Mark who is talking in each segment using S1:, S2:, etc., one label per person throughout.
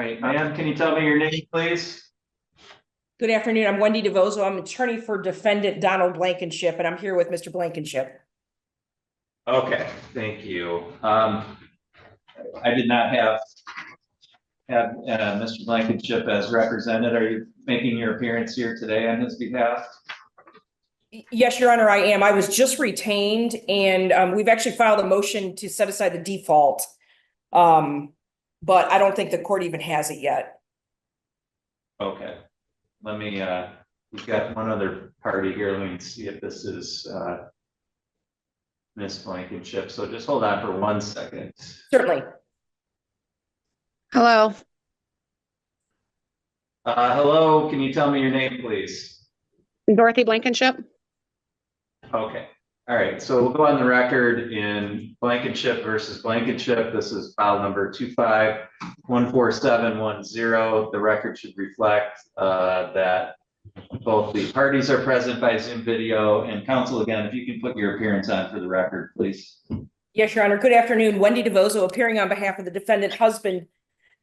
S1: right, ma'am, can you tell me your name, please?
S2: Good afternoon. I'm Wendy DeVozo. I'm attorney for defendant Donald Blankenship, and I'm here with Mr. Blankenship.
S1: Okay, thank you. I did not have Mr. Blankenship as represented. Are you making your appearance here today on his behalf?
S2: Yes, Your Honor, I am. I was just retained, and we've actually filed a motion to set aside the default. But I don't think the court even has it yet.
S1: Okay, let me, we've got one other party here. Let me see if this is Miss Blankenship. So just hold on for 1 second.
S2: Certainly.
S3: Hello.
S1: Hello, can you tell me your name, please?
S3: Dorothy Blankenship.
S1: Okay, all right, so we'll go on the record in Blankenship versus Blankenship. This is file number 2514710. The record should reflect that both the parties are present by Zoom video, and counsel, again, if you can put your appearance on for the record, please.
S2: Yes, Your Honor. Good afternoon. Wendy DeVozo, appearing on behalf of the defendant husband,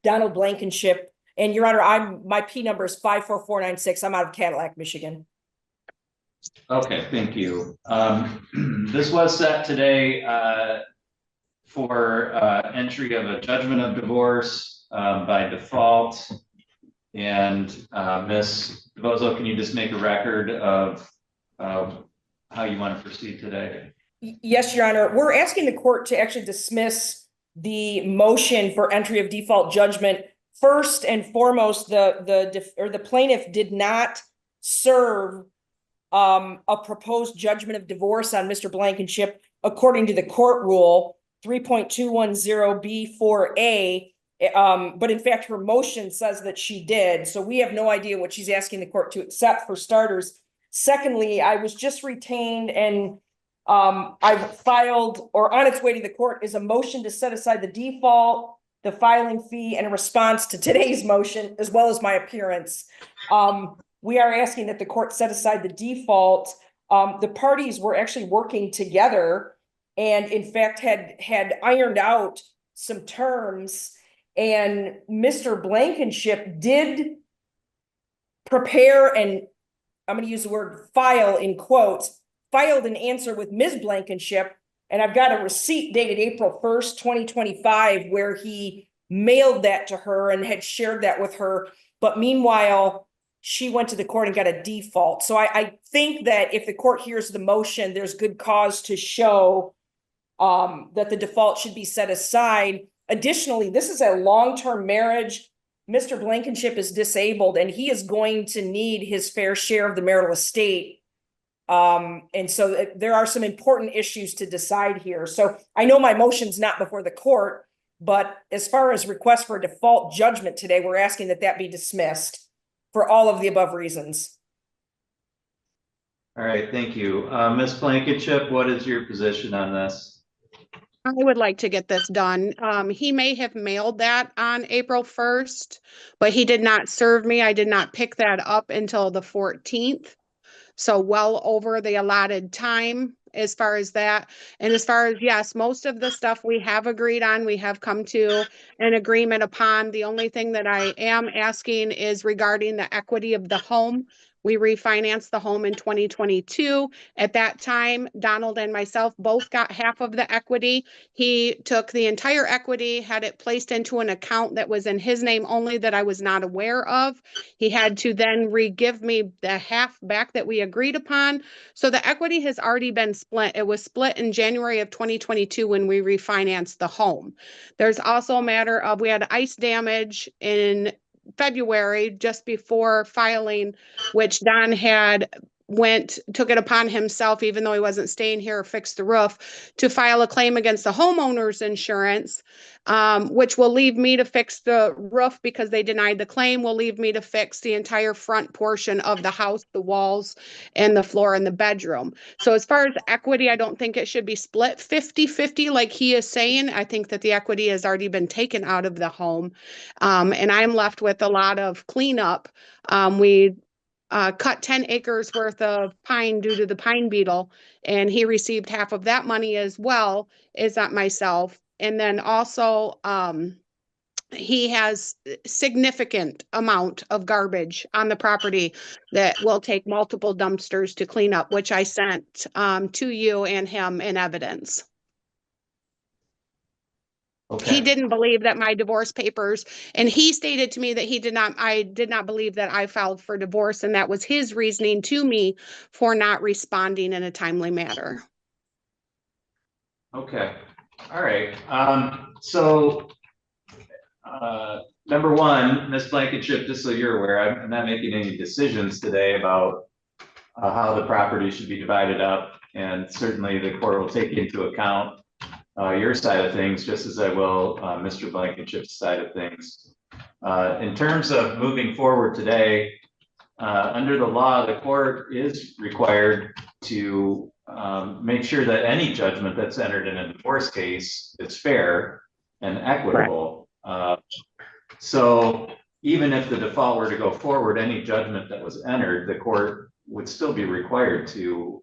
S2: Donald Blankenship. And Your Honor, my P number is 54496. I'm out of Cadillac, Michigan.
S1: Okay, thank you. This was set today for entry of a judgment of divorce by default. And Ms. DeVozo, can you just make a record of how you want to proceed today?
S2: Yes, Your Honor. We're asking the court to actually dismiss the motion for entry of default judgment. First and foremost, the plaintiff did not serve a proposed judgment of divorce on Mr. Blankenship according to the court rule 3.210B4A. But in fact, her motion says that she did. So we have no idea what she's asking the court to accept, for starters. Secondly, I was just retained, and I've filed, or on its way to the court is a motion to set aside the default, the filing fee, and a response to today's motion, as well as my appearance. We are asking that the court set aside the default. The parties were actually working together and in fact had ironed out some terms, and Mr. Blankenship did prepare, and I'm going to use the word file in quotes, filed an answer with Ms. Blankenship. And I've got a receipt dated April 1st, 2025, where he mailed that to her and had shared that with her. But meanwhile, she went to the court and got a default. So I think that if the court hears the motion, there's good cause to show that the default should be set aside. Additionally, this is a long-term marriage. Mr. Blankenship is disabled, and he is going to need his fair share of the marital estate. And so there are some important issues to decide here. So I know my motion's not before the court, but as far as request for a default judgment today, we're asking that that be dismissed for all of the above reasons.
S1: All right, thank you. Ms. Blankenship, what is your position on this?
S3: I would like to get this done. He may have mailed that on April 1st, but he did not serve me. I did not pick that up until the 14th. So well over the allotted time as far as that. And as far as, yes, most of the stuff we have agreed on, we have come to an agreement upon. The only thing that I am asking is regarding the equity of the home. We refinanced the home in 2022. At that time, Donald and myself both got half of the equity. He took the entire equity, had it placed into an account that was in his name only that I was not aware of. He had to then re-give me the half back that we agreed upon. So the equity has already been split. It was split in January of 2022 when we refinanced the home. There's also a matter of, we had ice damage in February just before filing, which Don took it upon himself, even though he wasn't staying here, or fixed the roof, to file a claim against the homeowner's insurance, which will leave me to fix the roof because they denied the claim, will leave me to fix the entire front portion of the house, the walls and the floor in the bedroom. So as far as equity, I don't think it should be split 50-50 like he is saying. I think that the equity has already been taken out of the home. And I'm left with a lot of cleanup. We cut 10 acres worth of pine due to the pine beetle, and he received half of that money as well, is that myself. And then also he has significant amount of garbage on the property that will take multiple dumpsters to clean up, which I sent to you and him in evidence.
S1: Okay.
S3: He didn't believe that my divorce papers, and he stated to me that I did not believe that I filed for divorce, and that was his reasoning to me for not responding in a timely manner.
S1: Okay. All right. So number one, Ms. Blankenship, just so you're aware, I'm not making any decisions today about how the property should be divided up. And certainly the court will take into account your side of things, just as I will Mr. Blankenship's side of things. In terms of moving forward today, under the law, the court is required to make sure that any judgment that's entered in a divorce case is fair and equitable. So even if the default were to go forward, any judgment that was entered, the court would still be required to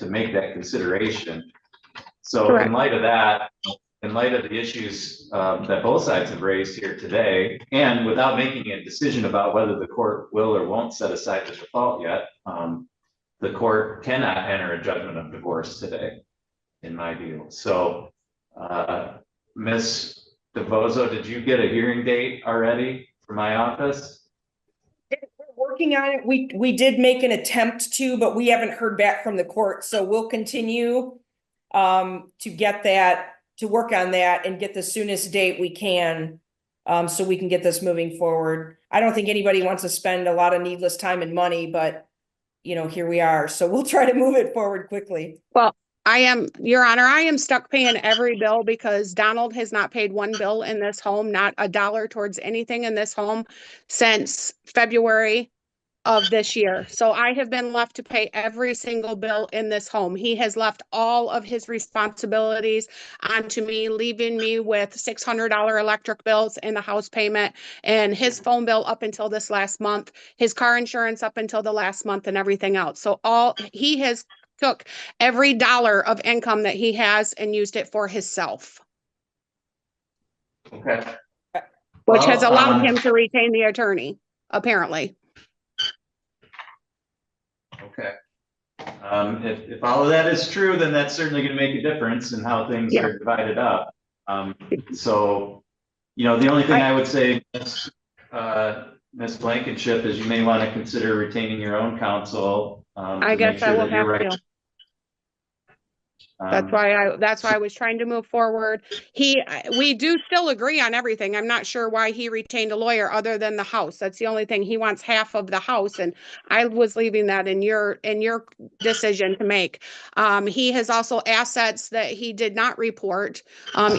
S1: make that consideration. So
S3: Correct.
S1: in light of that, in light of the issues that both sides have raised here today, and without making a decision about whether the court will or won't set aside the default yet, the court cannot enter a judgment of divorce today, in my view. So, Ms. DeVozo, did you get a hearing date already for my office?
S2: We're working on it. We did make an attempt to, but we haven't heard back from the court. So we'll continue to get that, to work on that and get the soonest date we can, so we can get this moving forward. I don't think anybody wants to spend a lot of needless time and money, but you know, here we are. So we'll try to move it forward quickly.
S3: Well, Your Honor, I am stuck paying every bill because Donald has not paid one bill in this home, not a dollar towards anything in this home since February of this year. So I have been left to pay every single bill in this home. He has left all of his responsibilities onto me, leaving me with $600 electric bills and the house payment and his phone bill up until this last month, his car insurance up until the last month and everything else. So he has took every dollar of income that he has and used it for himself.
S1: Okay.
S3: Which has allowed him to retain the attorney, apparently.
S1: Okay. If all of that is true, then that's certainly going to make a difference in how things are divided up. So, you know, the only thing I would say, Ms. Blankenship, is you may want to consider retaining your own counsel.
S3: I guess I will have to. That's why I was trying to move forward. We do still agree on everything. I'm not sure why he retained a lawyer other than the house. That's the only thing. He wants half of the house, and I was leaving that in your decision to make. He has also assets that he did not report,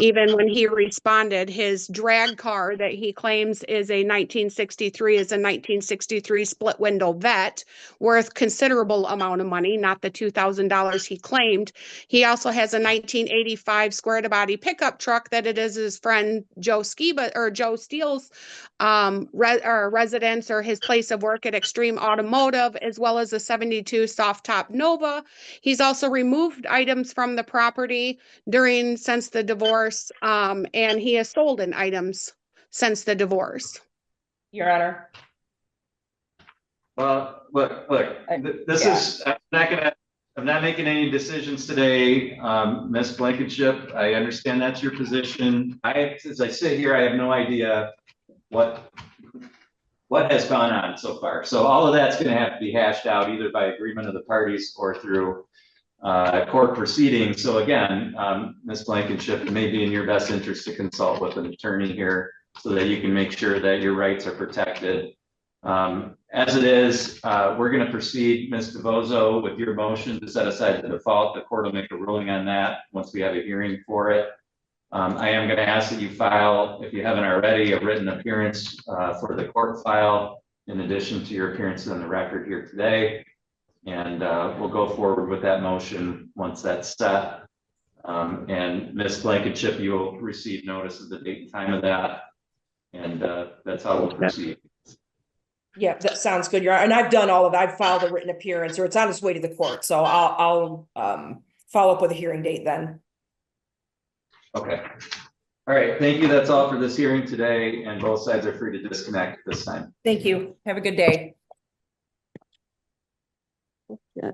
S3: even when he responded. His drag car that he claims is a 1963 split window vet, worth considerable amount of money, not the $2,000 he claimed. He also has a 1985 square to body pickup truck that it is his friend Joe Steele's residence or his place of work at Extreme Automotive, as well as a 72 soft top Nova. He's also removed items from the property since the divorce, and he has sold in items since the divorce.
S2: Your Honor.
S1: Well, look, I'm not making any decisions today, Ms. Blankenship. I understand that's your position. As I sit here, I have no idea what has gone on so far. So all of that's going to have to be hashed out either by agreement of the parties or through court proceedings. So again, Ms. Blankenship, it may be in your best interest to consult with an attorney here so that you can make sure that your rights are protected. As it is, we're going to proceed, Ms. DeVozo, with your motion to set aside the default. The court will make a ruling on that once we have a hearing for it. I am going to ask that you file, if you haven't already, a written appearance for the court file, in addition to your appearance on the record here today. And we'll go forward with that motion once that's set. And Ms. Blankenship, you will receive notice of the date and time of that. And that's how we'll proceed.
S2: Yeah, that sounds good. And I've done all of that. I've filed a written appearance, or it's on its way to the court. So I'll follow up with a hearing date then.
S1: Okay. All right, thank you. That's all for this hearing today, and both sides are free to disconnect at this time.
S2: Thank you. Have a good day.
S3: Yeah.